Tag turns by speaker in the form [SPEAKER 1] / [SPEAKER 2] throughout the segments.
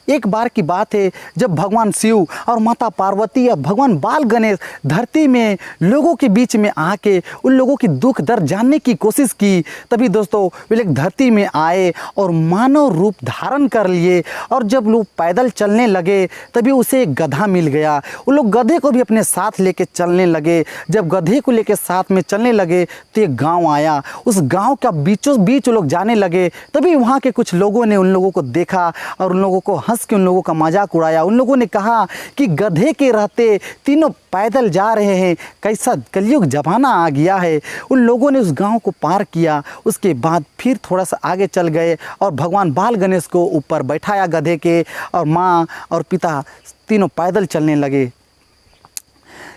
[SPEAKER 1] एक बार की बात है जब भगवान शिव और माता पार्वती या भगवान बाल गणेश धरती में लोगों के बीच में आके उन लोगों की दुख दर्द जानने की कोशिश की। तभी दोस्तों वे लोग धरती में आए और मानव रूप धारण कर लिए। और जब लोग पैदल चलने लगे तभी उसे एक गधा मिल गया। उन लोग गधे को भी अपने साथ लेके चलने लगे। जब गधे को लेके साथ में चलने लगे तो एक गाँव आया। उस गाँव का बीचों बीच लोग जाने लगे। तभी वहाँ के कुछ लोगों ने उन लोगों को देखा और उन लोगों को हंस के उन लोगों का मजाक उड़ाया। उन लोगों ने कहा कि गधे के रहते तीनों पैदल जा रहे हैं, कैसा कलयुग जमाना आ गया है। उन लोगों ने उस गांव को पार किया। उसके बाद फिर थोड़ा सा आगे चल गए और भगवान बाल गणेश को ऊपर बैठाया गधे के, और माँ और पिता तीनों पैदल चलने लगे।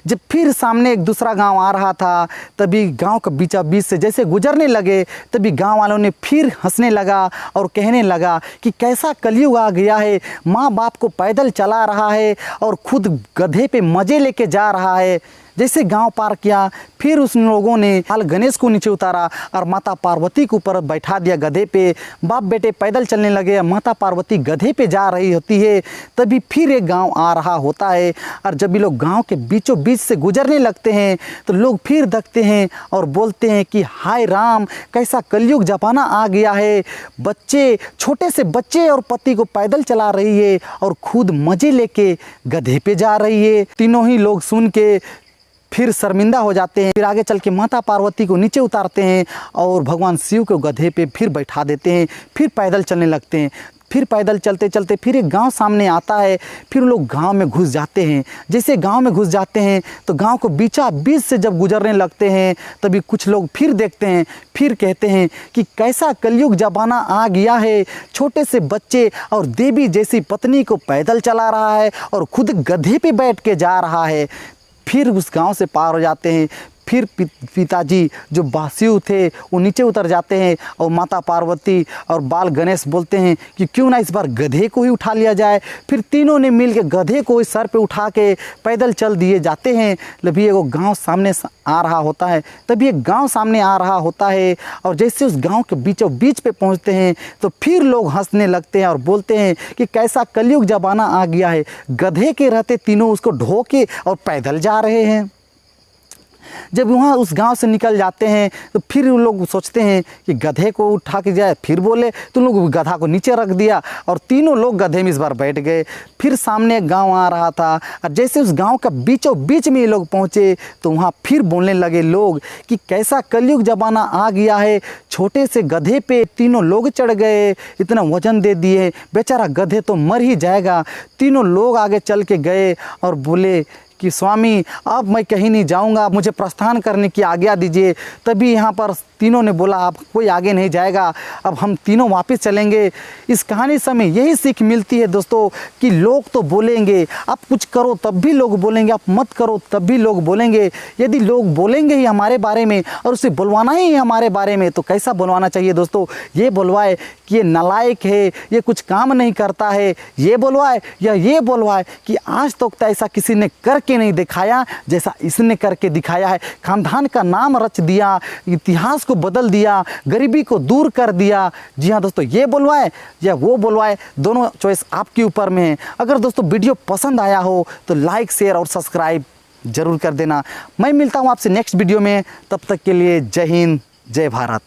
[SPEAKER 1] जब फिर सामने एक दूसरा गांव आ रहा था तभी गांव का बीचा बीच से जैसे गुजरने लगे तभी गांव वालों ने फिर हंसने लगा और कहने लगा कि कैसा कलयुग आ गया है। माँ बाप को पैदल चला रहा है और खुद गधे पे मज़े लेके जा रहा है। जैसे गांव पार किया फिर उस लोगों ने बाल गणेश को नीचे उतारा और माता पार्वती के ऊपर बैठा दिया गधे पे। बाप बेटे पैदल चलने लगे, माता पार्वती गधे पे जा रही होती है। तभी फिर एक गांव आ रहा होता है और जब ये लोग गांव के बीचों बीच से गुजरने लगते हैं तो लोग फिर देखते हैं और बोलते हैं कि हाय राम, कैसा कलयुग जमाना आ गया है। बच्चे, छोटे से बच्चे और पति को पैदल चला रही है और खुद मज़े लेके गधे पे जा रही है। तीनों ही लोग सुन के फिर शर्मिंदा हो जाते हैं। फिर आगे चल के माता पार्वती को नीचे उतारते हैं और भगवान शिव को गधे पे फिर बैठा देते हैं। फिर पैदल चलने लगते हैं। फिर पैदल चलते चलते फिर एक गांव सामने आता है। फिर लोग गांव में घुस जाते हैं। जैसे गांव में घुस जाते हैं तो गांव को बीचा बीच से जब गुजरने लगते हैं तभी कुछ लोग फिर देखते हैं, फिर कहते हैं कि कैसा कलयुग जमाना आ गया है। छोटे से बच्चे और देवी जैसी पत्नी को पैदल चला रहा है और खुद गधे पे बैठ के जा रहा है। फिर उस गांव से पार हो जाते हैं। फिर पिताजी जो शिव थे वो नीचे उतर जाते हैं और माता पार्वती और बाल गणेश बोलते हैं कि क्यों ना इस बार गधे को ही उठा लिया जाए। फिर तीनों ने मिल के गधे को इस सर पे उठा के पैदल चल दिए जाते हैं। तभी एक गांव सामने आ रहा होता है। तभी एक गांव सामने आ रहा होता है और जैसे उस गांव के बीचों बीच पे पहुंचते हैं तो फिर लोग हंसने लगते हैं और बोलते हैं कि कैसा कलयुग जमाना आ गया है। गधे के रहते तीनों उसको ढो के और पैदल जा रहे हैं। जब वहाँ उस गांव से निकल जाते हैं तो फिर उन लोग सोचते हैं कि गधे को उठा के जाए। फिर बोले तो लोग गधा को नीचे रख दिया और तीनों लोग गधे में इस बार बैठ गए। फिर सामने एक गांव आ रहा था और जैसे उस गांव का बीचों बीच में ये लोग पहुँचे तो वहाँ फिर बोलने लगे लोग कि कैसा कलयुग जमाना आ गया है। छोटे से गधे पे तीनों लोग चढ़ गए, इतना वजन दे दिए, बेचारा गधे तो मर ही जाएगा। तीनों लोग आगे चल के गए और बोले कि स्वामी अब मैं कहीं नहीं जाऊंगा, मुझे प्रस्थान करने की आज्ञा दीजिए। तभी यहाँ पर तीनों ने बोला अब कोई आगे नहीं जाएगा, अब हम तीनों वापस चलेंगे। इस कहानी से हमें यही सीख मिलती है दोस्तों कि लोग तो बोलेंगे, आप कुछ करो तब भी लोग बोलेंगे, आप मत करो तब भी लोग बोलेंगे। यदि लोग बोलेंगे ही हमारे बारे में और उसे बुलवाना ही हमारे बारे में तो कैसा बुलवाना चाहिए दोस्तों। ये बुलवाए कि ये नालायक है, ये कुछ काम नहीं करता है, ये बुलवाए या ये बुलवाए कि आज तक तो ऐसा किसी ने करके नहीं दिखाया जैसा इसने करके दिखाया है। खानदान का नाम रच दिया, इतिहास को बदल दिया, गरीबी को दूर कर दिया। जी हाँ दोस्तों, ये बुलवाए या वो बुलवाए, दोनों चॉइस आपके ऊपर में है। अगर दोस्तों वीडियो पसंद आया हो तो लाइक, शेयर और सब्सक्राइब जरूर कर देना। मैं मिलता हूँ आपसे नेक्स्ट वीडियो में, तब तक के लिए जय हिंद, जय भारत।